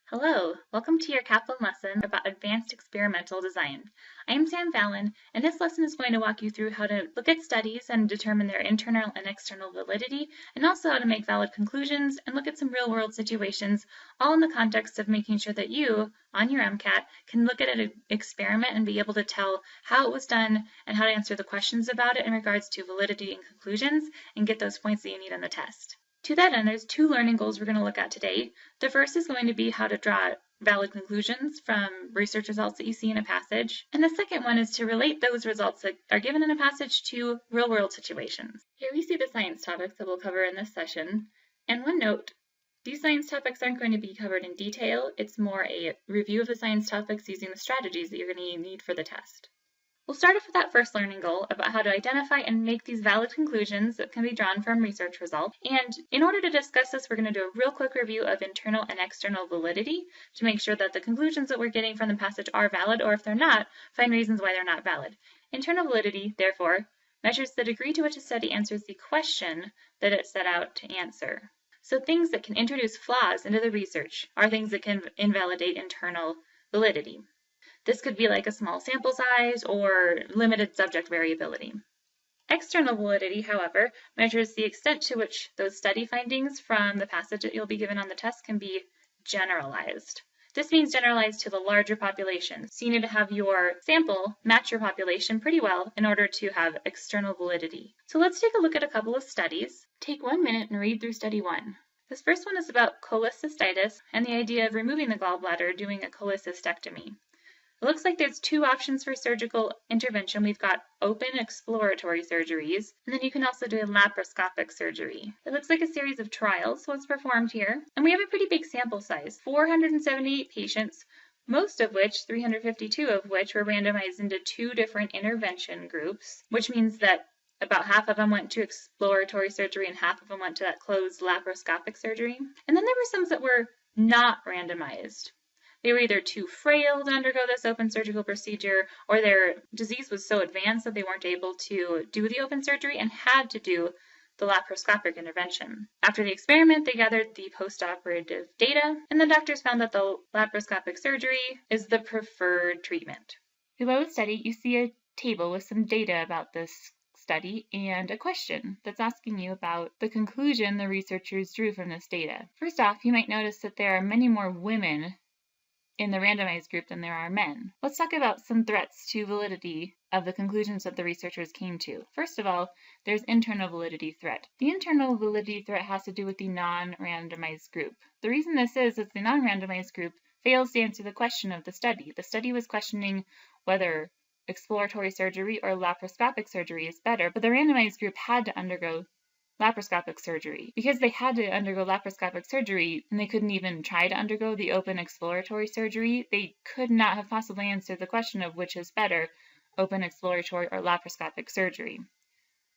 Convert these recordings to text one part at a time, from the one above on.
Hello, welcome to your Kaplan lesson about advanced experimental design. I am Sam Fallon, and this lesson is going to walk you through how to look at studies and determine their internal and external validity, and also how to make valid conclusions and look at some real-world situations, all in the context of making sure that you, on your MCAT, can look at an experiment and be able to tell how it was done and how to answer the questions about it in regards to validity and conclusions, and get those points that you need on the test. To that end, there's two learning goals we're going to look at today. The first is going to be how to draw valid conclusions from research results that you see in a passage. And the second one is to relate those results that are given in a passage to real-world situations. Here we see the science topics that we'll cover in this session. And one note, these science topics aren't going to be covered in detail. It's more a review of the science topics using the strategies that you're going to need for the test. We'll start off with that first learning goal about how to identify and make these valid conclusions that can be drawn from research results. And in order to discuss this, we're going to do a real quick review of internal and external validity to make sure that the conclusions that we're getting from the passage are valid, or if they're not, find reasons why they're not valid. Internal validity, therefore, measures the degree to which a study answers the question that it set out to answer. So things that can introduce flaws into the research are things that can invalidate internal validity. This could be like a small sample size or limited subject variability. External validity, however, measures the extent to which those study findings from the passage that you'll be given on the test can be generalized. This means generalized to the larger population. So you need to have your sample match your population pretty well in order to have external validity. So let's take a look at a couple of studies. Take 1 minute and read through study 1. This first one is about cholecystitis and the idea of removing the gallbladder, doing a cholecystectomy. It looks like there's two options for surgical intervention. We've got open exploratory surgeries, and then you can also do a laparoscopic surgery. It looks like a series of trials was performed here, and we have a pretty big sample size, 478 patients, most of which, 352 of which, were randomized into two different intervention groups, which means that about half of them went to exploratory surgery and half of them went to that closed laparoscopic surgery. And then there were some that were not randomized. They were either too frail to undergo this open surgical procedure, or their disease was so advanced that they weren't able to do the open surgery and had to do the laparoscopic intervention. After the experiment, they gathered the postoperative data, and the doctors found that the laparoscopic surgery is the preferred treatment. Below the study, you see a table with some data about this study and a question that's asking you about the conclusion the researchers drew from this data. First off, you might notice that there are many more women in the randomized group than there are men. Let's talk about some threats to validity of the conclusions that the researchers came to. First of all, there's internal validity threat. The internal validity threat has to do with the non-randomized group. The reason this is the non-randomized group fails to answer the question of the study. The study was questioning whether exploratory surgery or laparoscopic surgery is better, but the randomized group had to undergo laparoscopic surgery. Because they had to undergo laparoscopic surgery and they couldn't even try to undergo the open exploratory surgery, they could not have possibly answered the question of which is better, open exploratory or laparoscopic surgery.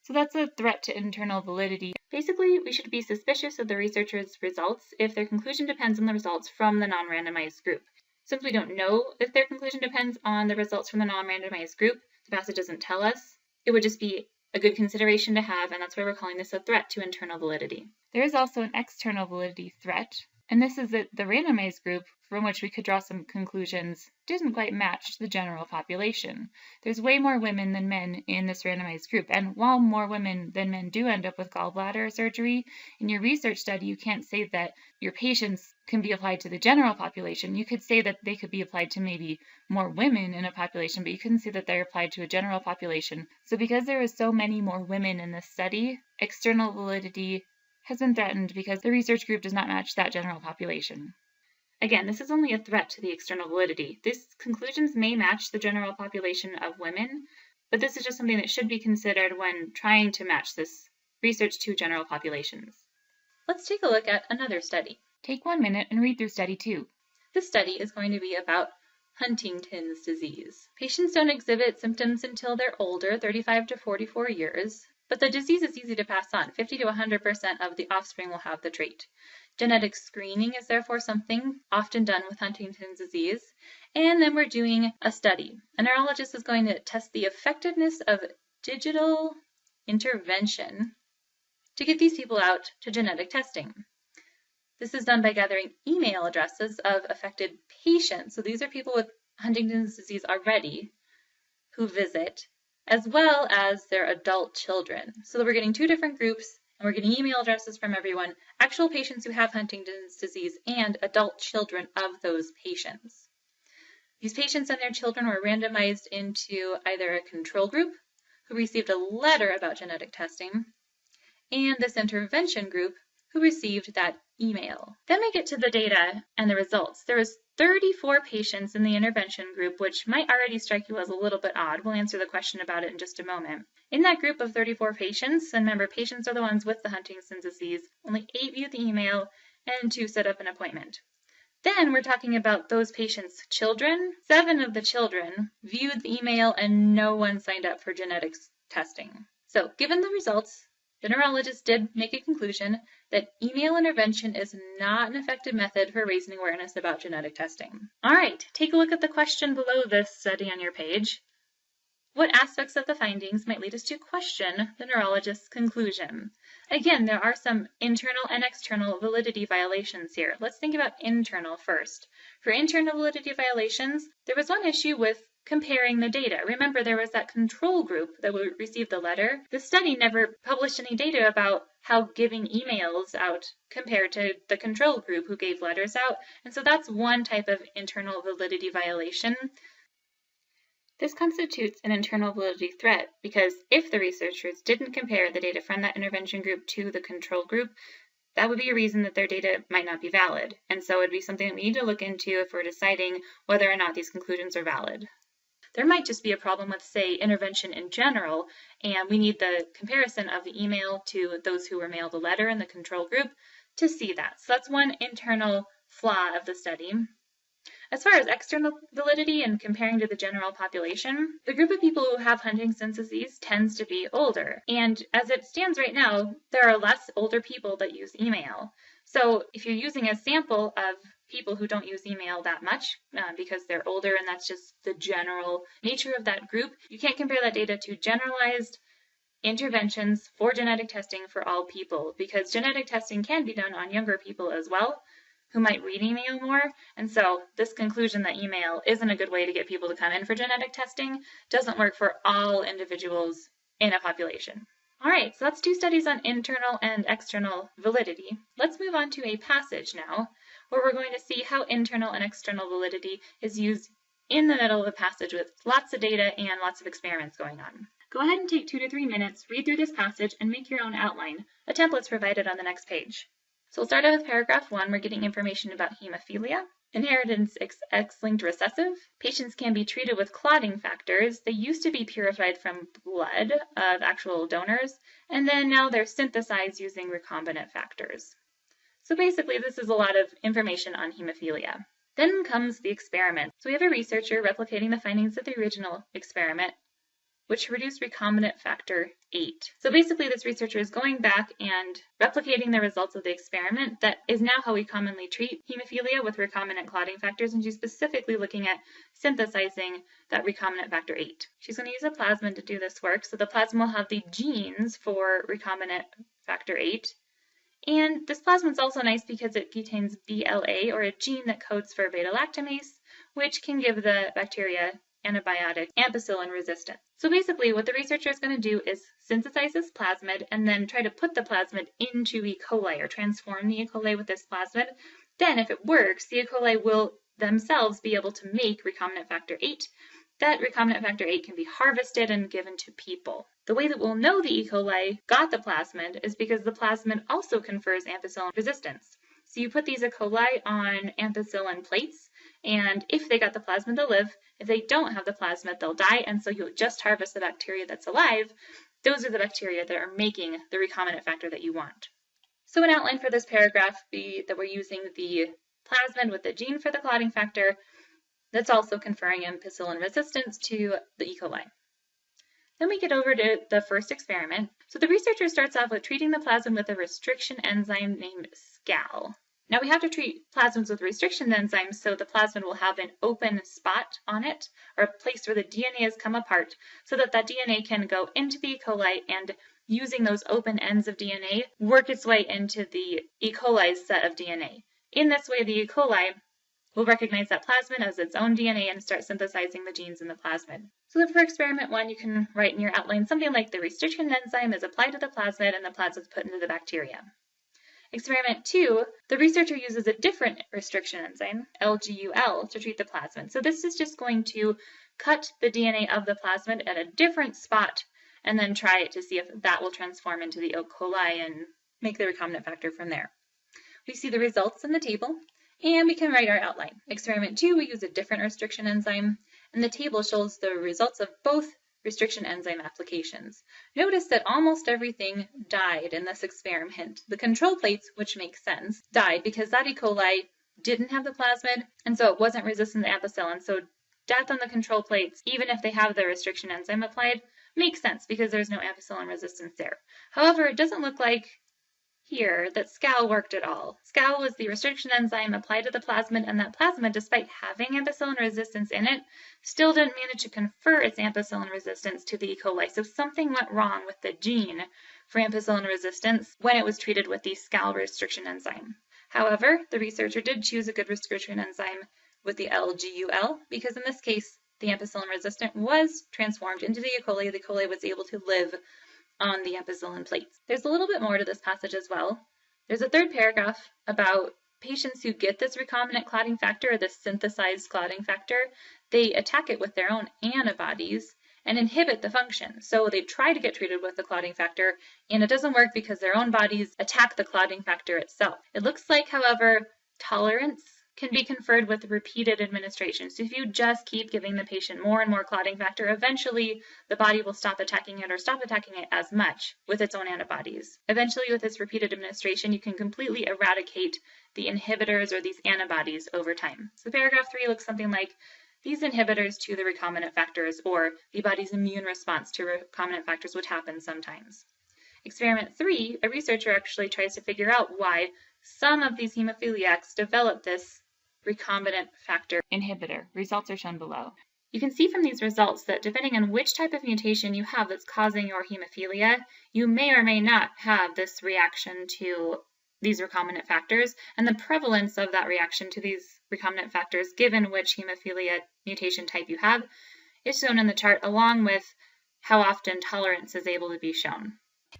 So that's a threat to internal validity. Basically, we should be suspicious of the researchers' results if their conclusion depends on the results from the non-randomized group. Since we don't know if their conclusion depends on the results from the non-randomized group, the passage doesn't tell us, it would just be a good consideration to have, and that's why we're calling this a threat to internal validity. There is also an external validity threat, and this is that the randomized group from which we could draw some conclusions didn't quite match the general population. There's way more women than men in this randomized group, and while more women than men do end up with gallbladder surgery, in your research study you can't say that your patients can be applied to the general population. You could say that they could be applied to maybe more women in a population, but you couldn't say that they're applied to a general population. So because there are so many more women in this study, external validity has been threatened because the research group does not match that general population. Again, this is only a threat to the external validity. These conclusions may match the general population of women, but this is just something that should be considered when trying to match this research to general populations. Let's take a look at another study. Take 1 minute and read through study 2. This study is going to be about Huntington's disease. Patients don't exhibit symptoms until they're older, 35 to 44 years, but the disease is easy to pass on. 50 to 100% of the offspring will have the trait. Genetic screening is therefore something often done with Huntington's disease. And then we're doing a study. A neurologist is going to test the effectiveness of digital intervention to get these people out to genetic testing. This is done by gathering email addresses of affected patients. So these are people with Huntington's disease already who visit, as well as their adult children. So we're getting two different groups, and we're getting email addresses from everyone, actual patients who have Huntington's disease and adult children of those patients. These patients and their children were randomized into either a control group who received a letter about genetic testing, and this intervention group who received that email. Then we get to the data and the results. There was 34 patients in the intervention group, which might already strike you as a little bit odd. We'll answer the question about it in just a moment. In that group of 34 patients, and remember, patients are the ones with the Huntington's disease, only 8 viewed the email and 2 set up an appointment. Then we're talking about those patients' children. 7 of the children viewed the email and no one signed up for genetics testing. So given the results, the neurologist did make a conclusion that email intervention is not an effective method for raising awareness about genetic testing. All right, take a look at the question below this study on your page. What aspects of the findings might lead us to question the neurologist's conclusion? Again, there are some internal and external validity violations here. Let's think about internal first. For internal validity violations, there was one issue with comparing the data. Remember, there was that control group that would receive the letter. The study never published any data about how giving emails out compared to the control group who gave letters out. And so that's one type of internal validity violation. This constitutes an internal validity threat because if the researchers didn't compare the data from that intervention group to the control group, that would be a reason that their data might not be valid. And so it would be something that we need to look into if we're deciding whether or not these conclusions are valid. There might just be a problem with, say, intervention in general, and we need the comparison of the email to those who were mailed a letter in the control group to see that. So that's one internal flaw of the study. As far as external validity and comparing to the general population, the group of people who have Huntington's disease tends to be older. And as it stands right now, there are less older people that use email. So if you're using a sample of people who don't use email that much because they're older and that's just the general nature of that group, you can't compare that data to generalized interventions for genetic testing for all people because genetic testing can be done on younger people as well who might read email more. And so this conclusion that email isn't a good way to get people to come in for genetic testing doesn't work for all individuals in a population. All right, so that's 2 studies on internal and external validity. Let's move on to a passage now where we're going to see how internal and external validity is used in the middle of a passage with lots of data and lots of experiments going on. Go ahead and take 2 to 3 minutes, read through this passage, and make your own outline. A template's provided on the next page. So we'll start out with paragraph 1. We're getting information about hemophilia. Inheritance X-linked recessive. Patients can be treated with clotting factors. They used to be purified from blood of actual donors, and then now they're synthesized using recombinant factors. So basically, this is a lot of information on hemophilia. Then comes the experiment. So we have a researcher replicating the findings of the original experiment, which produced recombinant factor 8. So basically, this researcher is going back and replicating the results of the experiment. That is now how we commonly treat hemophilia with recombinant clotting factors, and she's specifically looking at synthesizing that recombinant factor 8. She's going to use a plasmid to do this work, so the plasmid will have the genes for recombinant factor 8. And this plasmid is also nice because it contains BLA, or a gene that codes for beta-lactamase, which can give the bacteria antibiotic ampicillin resistance. So basically what the researcher is going to do is synthesize this plasmid and then try to put the plasmid into E. coli or transform the E. coli with this plasmid. Then if it works, the E. coli will themselves be able to make recombinant factor 8. That recombinant factor 8 can be harvested and given to people. The way that we'll know the E. coli got the plasmid is because the plasmid also confers ampicillin resistance. So you put these E. coli on ampicillin plates, and if they got the plasmid, they'll live. If they don't have the plasmid, they'll die, and so you'll just harvest the bacteria that's alive. Those are the bacteria that are making the recombinant factor that you want. So an outline for this paragraph be that we're using the plasmid with the gene for the clotting factor that's also conferring ampicillin resistance to the E. coli. Then we get over to the first experiment. So the researcher starts off with treating the plasmid with a restriction enzyme named SCAL. Now we have to treat plasmids with restriction enzymes so the plasmid will have an open spot on it, or a place where the DNA has come apart, so that that DNA can go into the E. coli and using those open ends of DNA, work its way into the E. coli's set of DNA. In this way, the E. coli will recognize that plasmid as its own DNA and start synthesizing the genes in the plasmid. So for experiment 1, you can write in your outline something like the restriction enzyme is applied to the plasmid and the plasmid is put into the bacteria. Experiment 2, the researcher uses a different restriction enzyme, LGUL, to treat the plasmid. So this is just going to cut the DNA of the plasmid at a different spot and then try it to see if that will transform into the E. coli and make the recombinant factor from there. We see the results in the table, and we can write our outline. Experiment 2, we use a different restriction enzyme, and the table shows the results of both restriction enzyme applications. Notice that almost everything died in this experiment. The control plates, which makes sense, died because that E. coli didn't have the plasmid, and so it wasn't resistant to ampicillin. So death on the control plates, even if they have the restriction enzyme applied, makes sense because there's no ampicillin resistance there. However, it doesn't look like here that SCAL worked at all. SCAL was the restriction enzyme applied to the plasmid, and that plasmid, despite having ampicillin resistance in it, still didn't manage to confer its ampicillin resistance to the E. coli. So something went wrong with the gene for ampicillin resistance when it was treated with the SCAL restriction enzyme. However, the researcher did choose a good restriction enzyme with the LGUL because in this case, the ampicillin resistant was transformed into the E. coli. The E. coli was able to live on the ampicillin plates. There's a little bit more to this passage as well. There's a third paragraph about patients who get this recombinant clotting factor, or this synthesized clotting factor. They attack it with their own antibodies and inhibit the function. So they try to get treated with the clotting factor, and it doesn't work because their own bodies attack the clotting factor itself. It looks like, however, tolerance can be conferred with repeated administration. So if you just keep giving the patient more and more clotting factor, eventually the body will stop attacking it or stop attacking it as much with its own antibodies. Eventually, with this repeated administration, you can completely eradicate the inhibitors or these antibodies over time. So paragraph 3 looks something like these inhibitors to the recombinant factors, or the body's immune response to recombinant factors, would happen sometimes. Experiment 3, a researcher actually tries to figure out why some of these hemophiliacs develop this recombinant factor inhibitor. Results are shown below. You can see from these results that depending on which type of mutation you have that's causing your hemophilia, you may or may not have this reaction to these recombinant factors, and the prevalence of that reaction to these recombinant factors, given which hemophilia mutation type you have, is shown in the chart, along with how often tolerance is able to be shown.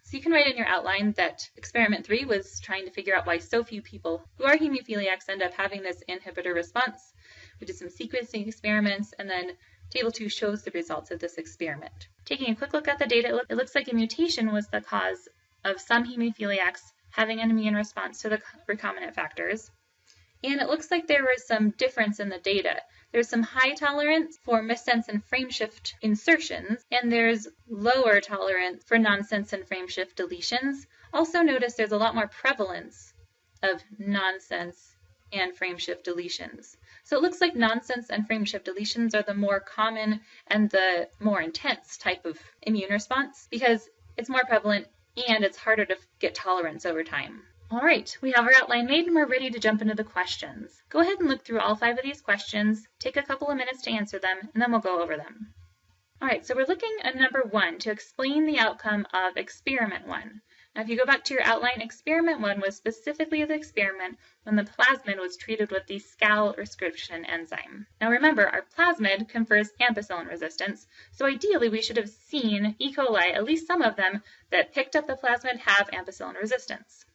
So you can write in your outline that experiment 3 was trying to figure out why so few people who are hemophiliacs end up having this inhibitor response. We did some sequencing experiments, and then table 2 shows the results of this experiment. Taking a quick look at the data, it looks like a mutation was the cause of some hemophiliacs having an immune response to the recombinant factors. And it looks like there was some difference in the data. There's some high tolerance for missense and frameshift insertions, and there's lower tolerance for nonsense and frameshift deletions. Also notice there's a lot more prevalence of nonsense and frameshift deletions. So it looks like nonsense and frameshift deletions are the more common and the more intense type of immune response because it's more prevalent and it's harder to get tolerance over time. All right, we have our outline made and we're ready to jump into the questions. Go ahead and look through all 5 of these questions, take a couple of minutes to answer them, and then we'll go over them. All right, so we're looking at number 1 to explain the outcome of experiment 1. Now, if you go back to your outline, experiment 1 was specifically the experiment when the plasmid was treated with the SCAL restriction enzyme. Now remember, our plasmid confers ampicillin resistance, so ideally we should have seen E. coli, at least some of them, that picked up the plasmid have ampicillin resistance.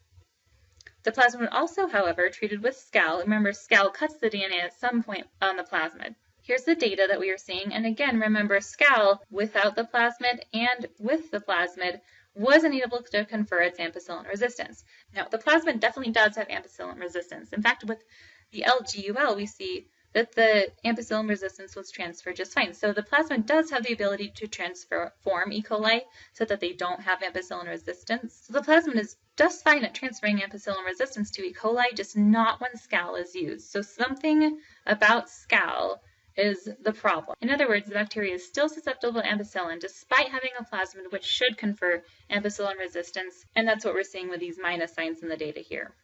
The plasmid also, however, treated with SCAL. Remember, SCAL cuts the DNA at some point on the plasmid. Here's the data that we are seeing, and again, remember, SCAL without the plasmid and with the plasmid wasn't able to confer its ampicillin resistance. Now, the plasmid definitely does have ampicillin resistance. In fact, with the LGUL, we see that the ampicillin resistance was transferred just fine. So the plasmid does have the ability to transform E. coli so that they don't have ampicillin resistance. So the plasmid is just fine at transferring ampicillin resistance to E. coli, just not when SCAL is used. So something about SCAL is the problem. In other words, the bacteria is still susceptible to ampicillin despite having a plasmid which should confer ampicillin resistance, and that's what we're seeing with these minus signs in the data here.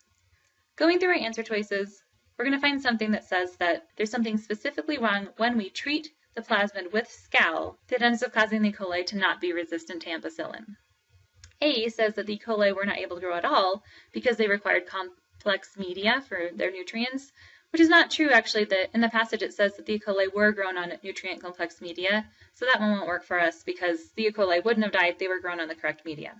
Going through our answer choices, we're going to find something that says that there's something specifically wrong when we treat the plasmid with SCAL that ends up causing the E. coli to not be resistant to ampicillin. A says that the E. coli were not able to grow at all because they required complex media for their nutrients, which is not true actually. In the passage it says that the E. coli were grown on nutrient complex media, so that one won't work for us because the E. coli wouldn't have died if they were grown on the correct media.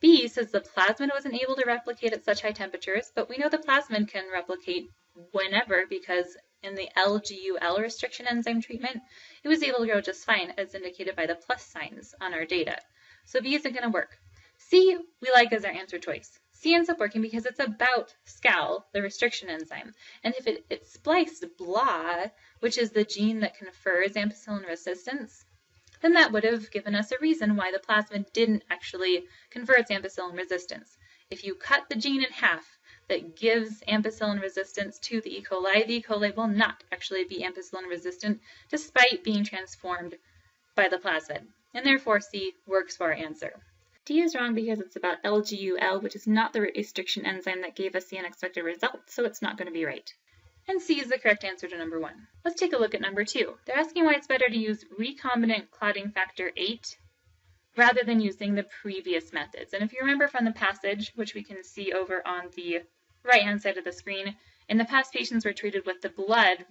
B says the plasmid wasn't able to replicate at such high temperatures, but we know the plasmid can replicate whenever because in the LGUL restriction enzyme treatment, it was able to grow just fine as indicated by the plus signs on our data. So B isn't going to work. C we like as our answer choice. C ends up working because it's about SCAL, the restriction enzyme. And if it spliced BLA, which is the gene that confers ampicillin resistance, then that would have given us a reason why the plasmid didn't actually confer its ampicillin resistance. If you cut the gene in half that gives ampicillin resistance to the E. coli will not actually be ampicillin resistant despite being transformed by the plasmid. And therefore C works for our answer. D is wrong because it's about LGUL, which is not the restriction enzyme that gave us the unexpected result, so it's not going to be right. And C is the correct answer to number 1. Let's take a look at number 2. They're asking why it's better to use recombinant clotting factor 8 rather than using the previous methods. And if you remember from the passage, which we can see over on the right-hand side of the screen, in the past patients were treated with the blood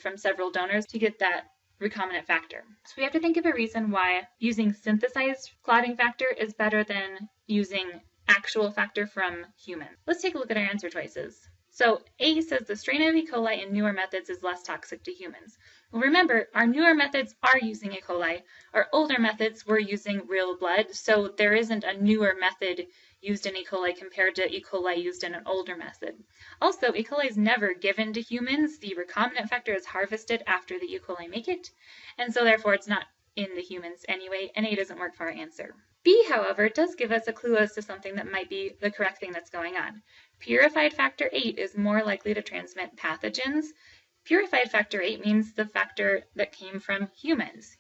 from several donors to get that recombinant factor. So we have to think of a reason why using synthesized clotting factor is better than using actual factor from humans. Let's take a look at our answer choices. So A says the strain of E. coli in newer methods is less toxic to humans. Well, remember, our newer methods are using E. coli. Our older methods were using real blood, so there isn't a newer method used in E. coli compared to E. coli used in an older method. Also, E. coli is never given to humans. The recombinant factor is harvested after the E. coli make it, and so therefore it's not in the humans anyway, and A doesn't work for our answer. B, however, does give us a clue as to something that might be the correct thing that's going on. Purified factor 8 is more likely to transmit pathogens. Purified factor 8 means the factor that came from humans'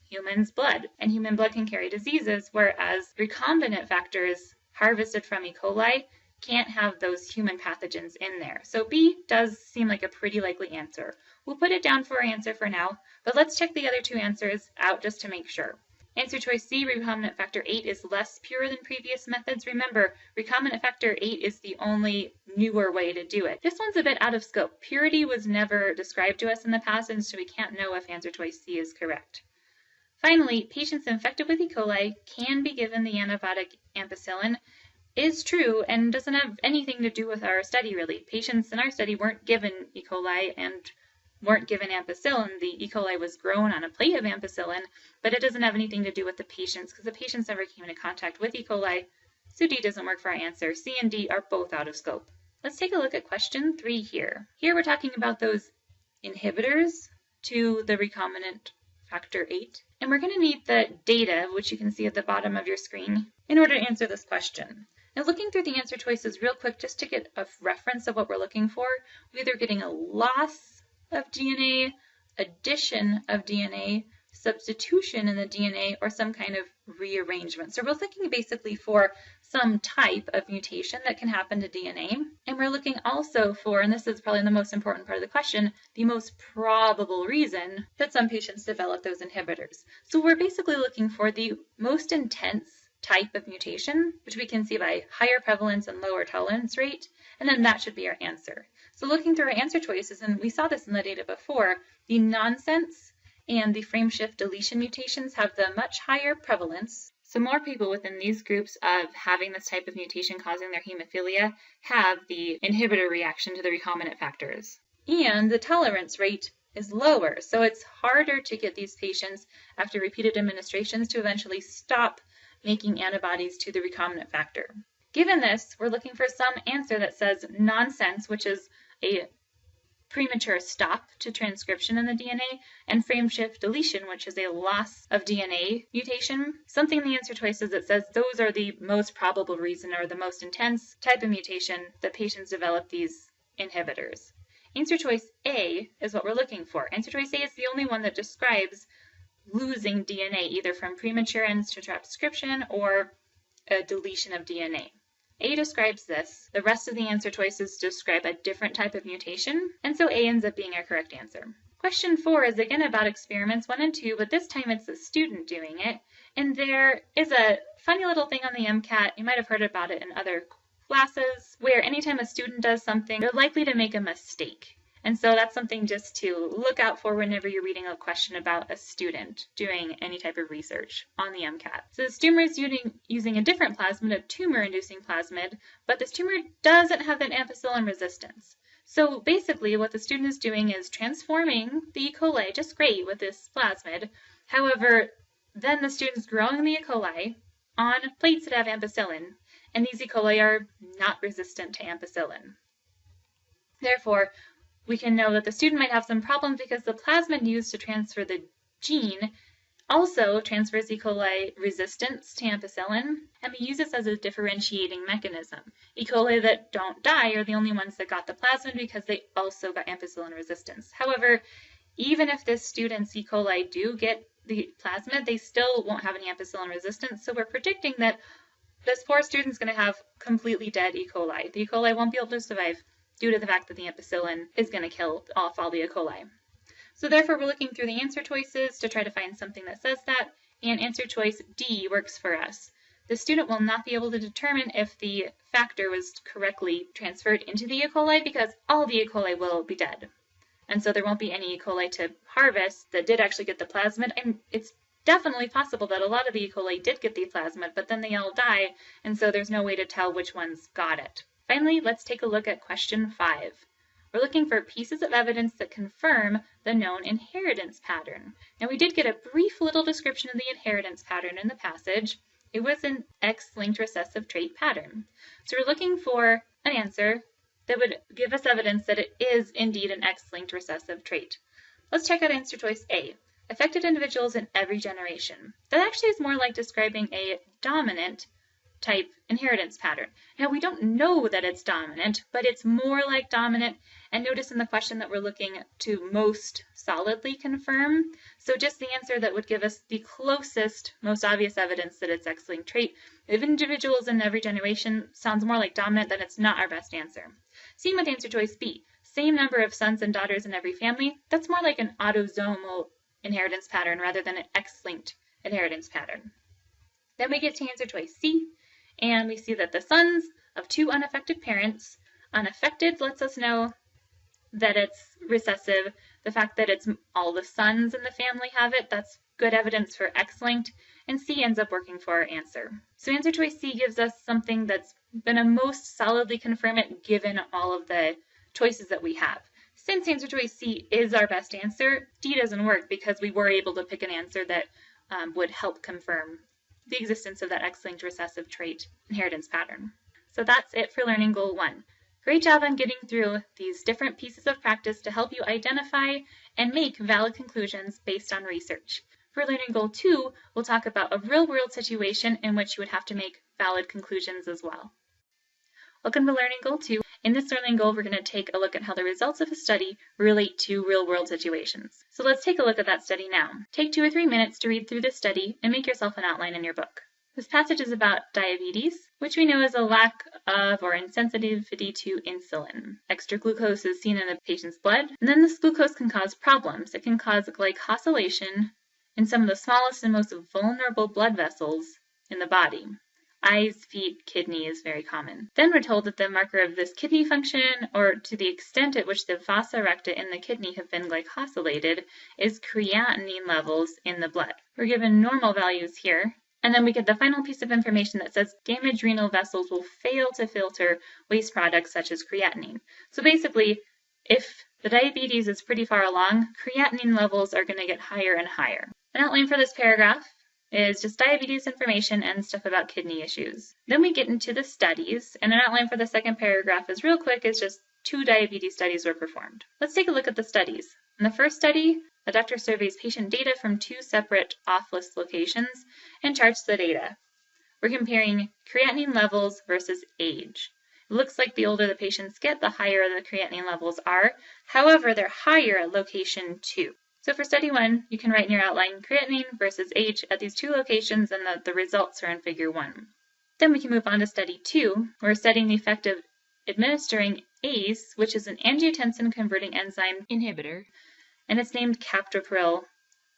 blood, and human blood can carry diseases, whereas recombinant factors harvested from E. coli can't have those human pathogens in there. So B does seem like a pretty likely answer. We'll put it down for our answer for now, but let's check the other two answers out just to make sure. Answer choice C, recombinant factor 8 is less pure than previous methods. Remember, recombinant factor 8 is the only newer way to do it. This one's a bit out of scope. Purity was never described to us in the past, and so we can't know if answer choice C is correct. Finally, patients infected with E. coli can be given the antibiotic ampicillin is true and doesn't have anything to do with our study, really. Patients in our study weren't given E. coli and weren't given ampicillin. The E. coli was grown on a plate of ampicillin, but it doesn't have anything to do with the patients because the patients never came into contact with E. coli, so D doesn't work for our answer. C and D are both out of scope. Let's take a look at question 3 here. Here we're talking about those inhibitors to the recombinant factor 8, and we're going to need the data, which you can see at the bottom of your screen, in order to answer this question. Now, looking through the answer choices real quick just to get a reference of what we're looking for, we're either getting a loss of DNA, addition of DNA, substitution in the DNA, or some kind of rearrangement. So we're looking basically for some type of mutation that can happen to DNA. And we're looking also for, and this is probably the most important part of the question, the most probable reason that some patients develop those inhibitors. So we're basically looking for the most intense type of mutation, which we can see by higher prevalence and lower tolerance rate, and then that should be our answer. So looking through our answer choices, and we saw this in the data before, the nonsense and the frameshift deletion mutations have the much higher prevalence. So more people within these groups of having this type of mutation causing their hemophilia have the inhibitor reaction to the recombinant factors. And the tolerance rate is lower, so it's harder to get these patients after repeated administrations to eventually stop making antibodies to the recombinant factor. Given this, we're looking for some answer that says nonsense, which is a premature stop to transcription in the DNA, and frameshift deletion, which is a loss of DNA mutation. Something in the answer choices that says those are the most probable reason or the most intense type of mutation that patients develop these inhibitors. Answer choice A is what we're looking for. Answer choice A is the only one that describes losing DNA, either from premature ends to transcription or a deletion of DNA. A describes this. The rest of the answer choices describe a different type of mutation, and so A ends up being our correct answer. Question 4 is again about experiments 1 and 2, but this time it's the student doing it. And there is a funny little thing on the MCAT, you might have heard about it in other classes, where anytime a student does something, they're likely to make a mistake. And so that's something just to look out for whenever you're reading a question about a student doing any type of research on the MCAT. So this tumor is using a different plasmid, a tumor-inducing plasmid, but this tumor doesn't have that ampicillin resistance. So basically what the student is doing is transforming the E. coli just great with this plasmid. However, then the student's growing the E. coli on plates that have ampicillin, and these E. coli are not resistant to ampicillin. Therefore, we can know that the student might have some problems because the plasmid used to transfer the gene also transfers E. coli resistance to ampicillin, and we use this as a differentiating mechanism. E. coli that don't die are the only ones that got the plasmid because they also got ampicillin resistance. However, even if this student's E. coli do get the plasmid, they still won't have any ampicillin resistance, so we're predicting that this poor student's going to have completely dead E. coli. The E. coli won't be able to survive due to the fact that the ampicillin is going to kill off all the E. coli. So therefore, we're looking through the answer choices to try to find something that says that, and answer choice D works for us. The student will not be able to determine if the factor was correctly transferred into the E. coli because all the E. coli will be dead. And so there won't be any E. coli to harvest that did actually get the plasmid. And it's definitely possible that a lot of the E. coli did get the plasmid, but then they all die, and so there's no way to tell which ones got it. Finally, let's take a look at question 5. We're looking for pieces of evidence that confirm the known inheritance pattern. Now, we did get a brief little description of the inheritance pattern in the passage. It was an X-linked recessive trait pattern. So we're looking for an answer that would give us evidence that it is indeed an X-linked recessive trait. Let's check out answer choice A, affected individuals in every generation. That actually is more like describing a dominant type inheritance pattern. Now, we don't know that it's dominant, but it's more like dominant, and notice in the question that we're looking to most solidly confirm. So just the answer that would give us the closest, most obvious evidence that it's X-linked trait. If individuals in every generation sounds more like dominant, then it's not our best answer. Same with answer choice B, same number of sons and daughters in every family. That's more like an autosomal inheritance pattern rather than an X-linked inheritance pattern. Then we get to answer choice C, and we see that the sons of 2 unaffected parents, unaffected lets us know that it's recessive. The fact that it's all the sons in the family have it, that's good evidence for X-linked, and C ends up working for our answer. So answer choice C gives us something that's going to most solidly confirm it given all of the choices that we have. Since answer choice C is our best answer, D doesn't work because we were able to pick an answer that would help confirm the existence of that X-linked recessive trait inheritance pattern. So that's it for Learning Goal 1. Great job on getting through these different pieces of practice to help you identify and make valid conclusions based on research. For Learning Goal 2, we'll talk about a real-world situation in which you would have to make valid conclusions as well. Welcome to Learning Goal 2. In this learning goal, we're going to take a look at how the results of a study relate to real-world situations. So let's take a look at that study now. Take 2 or 3 minutes to read through this study and make yourself an outline in your book. This passage is about diabetes, which we know is a lack of or insensitivity to insulin. Extra glucose is seen in the patient's blood, and then this glucose can cause problems. It can cause glycosylation in some of the smallest and most vulnerable blood vessels in the body. Eyes, feet, kidney is very common. Then we're told that the marker of this kidney function, or to the extent at which the vasa recta in the kidney have been glycosylated, is creatinine levels in the blood. We're given normal values here, and then we get the final piece of information that says damaged renal vessels will fail to filter waste products such as creatinine. So basically, if the diabetes is pretty far along, creatinine levels are going to get higher and higher. An outline for this paragraph is just diabetes information and stuff about kidney issues. Then we get into the studies, and an outline for the second paragraph is real quick, is just 2 diabetes studies were performed. Let's take a look at the studies. In the first study, the doctor surveys patient data from 2 separate off-list locations and charts the data. We're comparing creatinine levels versus age. It looks like the older the patients get, the higher the creatinine levels are. However, they're higher at location 2. So for study 1, you can write in your outline creatinine versus age at these 2 locations, and the results are in figure 1. Then we can move on to study 2. We're studying the effect of administering ACE, which is an angiotensin converting enzyme inhibitor, and it's named captopril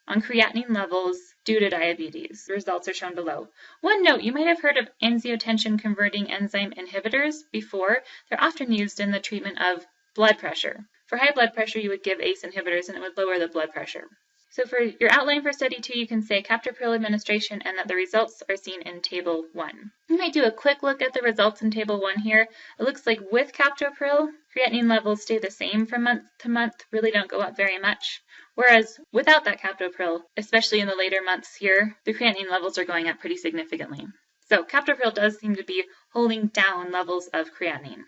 on creatinine levels due to diabetes. The results are shown below. One note, you might have heard of angiotensin converting enzyme inhibitors before. They're often used in the treatment of blood pressure. For high blood pressure, you would give ACE inhibitors and it would lower the blood pressure. So for your outline for study 2, you can say captopril administration and that the results are seen in table 1. You might do a quick look at the results in table 1 here. It looks like with captopril, creatinine levels stay the same from month to month, really don't go up very much. Whereas without that captopril, especially in the later months here, the creatinine levels are going up pretty significantly. So captopril does seem to be holding down levels of creatinine.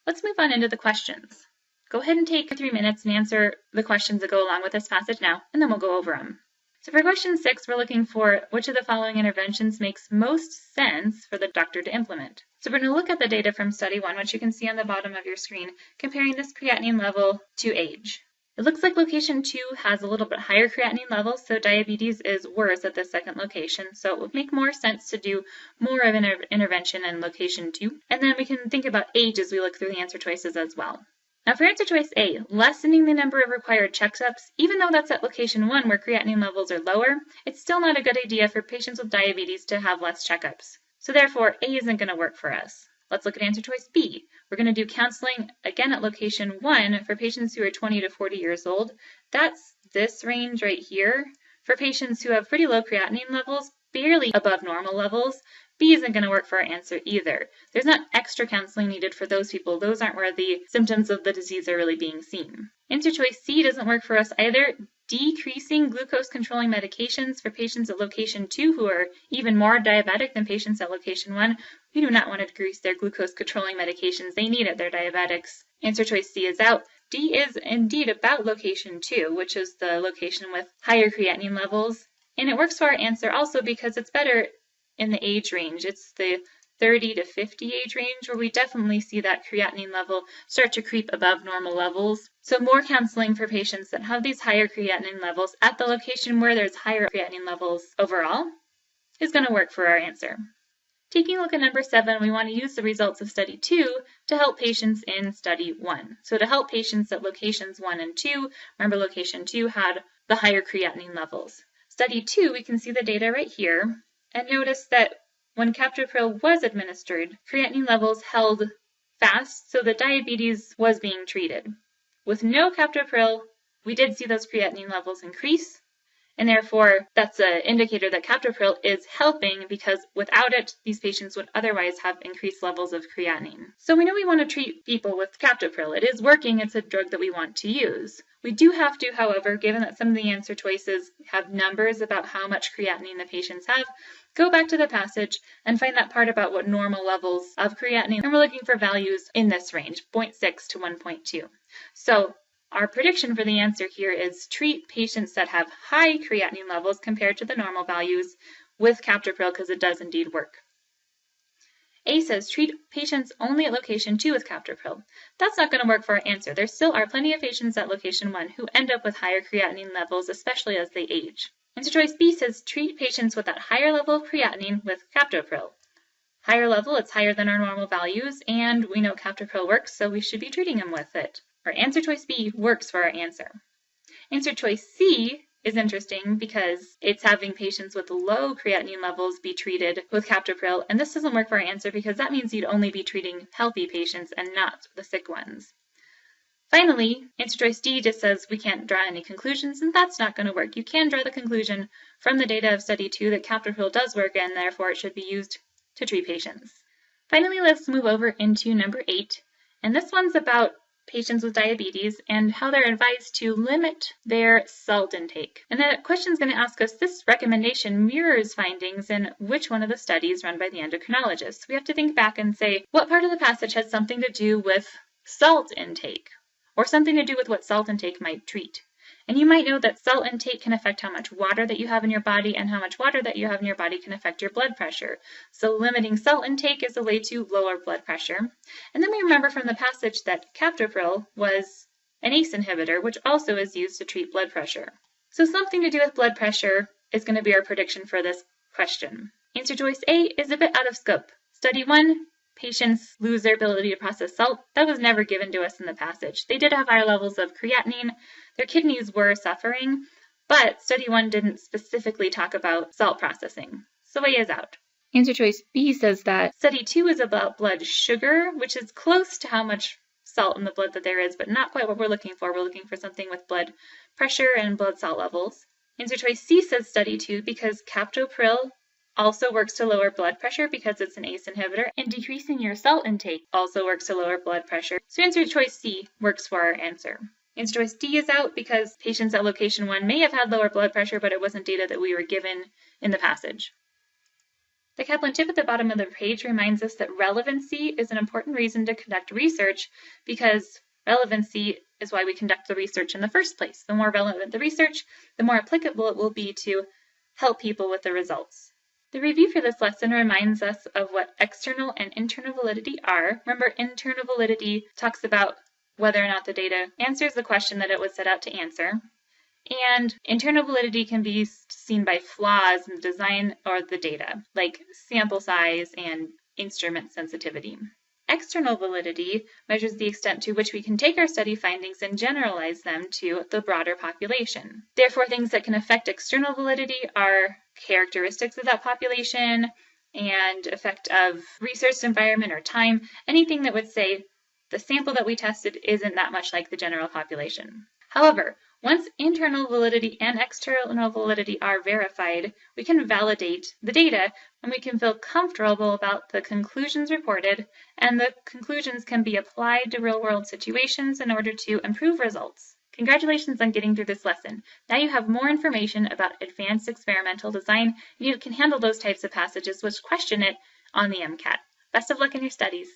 Let's move on into the questions. Go ahead and take 3 minutes and answer the questions that go along with this passage now, and then we'll go over them. So for question 6, we're looking for which of the following interventions makes most sense for the doctor to implement. So we're going to look at the data from study 1, which you can see on the bottom of your screen, comparing this creatinine level to age. It looks like location 2 has a little bit higher creatinine levels, so diabetes is worse at the second location. So it would make more sense to do more of an intervention in location 2. And then we can think about age as we look through the answer choices as well. Now for answer choice A, lessening the number of required checkups, even though that's at location 1 where creatinine levels are lower, it's still not a good idea for patients with diabetes to have less checkups. So therefore, A isn't going to work for us. Let's look at answer choice B. We're going to do counseling again at location 1 for patients who are 20 to 40 years old. That's this range right here. For patients who have pretty low creatinine levels, barely above normal levels, B isn't going to work for our answer either. There's not extra counseling needed for those people. Those aren't where the symptoms of the disease are really being seen. Answer choice C doesn't work for us either. Decreasing glucose-controlling medications for patients at location 2 who are even more diabetic than patients at location 1. We do not want to decrease their glucose-controlling medications. They need it. They're diabetics. Answer choice C is out. D is indeed about location 2, which is the location with higher creatinine levels. And it works for our answer also because it's better in the age range. It's the 30 to 50 age range where we definitely see that creatinine level start to creep above normal levels. So more counseling for patients that have these higher creatinine levels at the location where there's higher creatinine levels overall is going to work for our answer. Taking a look at number 7, we want to use the results of study 2 to help patients in study 1. So to help patients at locations 1 and 2, remember location 2 had the higher creatinine levels. Study 2, we can see the data right here. And notice that when captopril was administered, creatinine levels held fast, so the diabetes was being treated. With no captopril, we did see those creatinine levels increase, and therefore that's an indicator that captopril is helping because without it, these patients would otherwise have increased levels of creatinine. So we know we want to treat people with captopril. It is working. It's a drug that we want to use. We do have to, however, given that some of the answer choices have numbers about how much creatinine the patients have, go back to the passage and find that part about what normal levels of creatinine, and we're looking for values in this range, 0.6 to 1.2. So our prediction for the answer here is treat patients that have high creatinine levels compared to the normal values with captopril because it does indeed work. A says treat patients only at location 2 with captopril. That's not going to work for our answer. There still are plenty of patients at location 1 who end up with higher creatinine levels, especially as they age. Answer choice B says treat patients with that higher level of creatinine with captopril. Higher level, it's higher than our normal values, and we know captopril works, so we should be treating them with it. Our answer choice B works for our answer. Answer choice C is interesting because it's having patients with low creatinine levels be treated with captopril, and this doesn't work for our answer because that means you'd only be treating healthy patients and not the sick ones. Finally, answer choice D just says we can't draw any conclusions, and that's not going to work. You can draw the conclusion from the data of study 2 that captopril does work, and therefore it should be used to treat patients. Finally, let's move over into number 8, and this one's about patients with diabetes and how they're advised to limit their salt intake. And the question is going to ask us, this recommendation mirrors findings in which one of the studies run by the endocrinologist. We have to think back and say, what part of the passage has something to do with salt intake, or something to do with what salt intake might treat? And you might know that salt intake can affect how much water that you have in your body, and how much water that you have in your body can affect your blood pressure. So limiting salt intake is a way to lower blood pressure. And then we remember from the passage that captopril was an ACE inhibitor, which also is used to treat blood pressure. So something to do with blood pressure is going to be our prediction for this question. Answer choice A is a bit out of scope. Study 1 patients lose their ability to process salt. That was never given to us in the passage. They did have higher levels of creatinine. Their kidneys were suffering, but study 1 didn't specifically talk about salt processing. So A is out. Answer choice B says that study 2 is about blood sugar, which is close to how much salt in the blood that there is, but not quite what we're looking for. We're looking for something with blood pressure and blood salt levels. Answer choice C says study 2 because captopril also works to lower blood pressure because it's an ACE inhibitor, and decreasing your salt intake also works to lower blood pressure. So answer choice C works for our answer. Answer choice D is out because patients at location 1 may have had lower blood pressure, but it wasn't data that we were given in the passage. The Kaplan tip at the bottom of the page reminds us that relevancy is an important reason to conduct research because relevancy is why we conduct the research in the first place. The more relevant the research, the more applicable it will be to help people with the results. The review for this lesson reminds us of what external and internal validity are. Remember, internal validity talks about whether or not the data answers the question that it was set out to answer. And internal validity can be seen by flaws in the design or the data, like sample size and instrument sensitivity. External validity measures the extent to which we can take our study findings and generalize them to the broader population. Therefore, things that can affect external validity are characteristics of that population and effect of research environment or time, anything that would say the sample that we tested isn't that much like the general population. However, once internal validity and external validity are verified, we can validate the data and we can feel comfortable about the conclusions reported, and the conclusions can be applied to real-world situations in order to improve results. Congratulations on getting through this lesson. Now you have more information about advanced experimental design, and you can handle those types of passages which question it on the MCAT. Best of luck in your studies.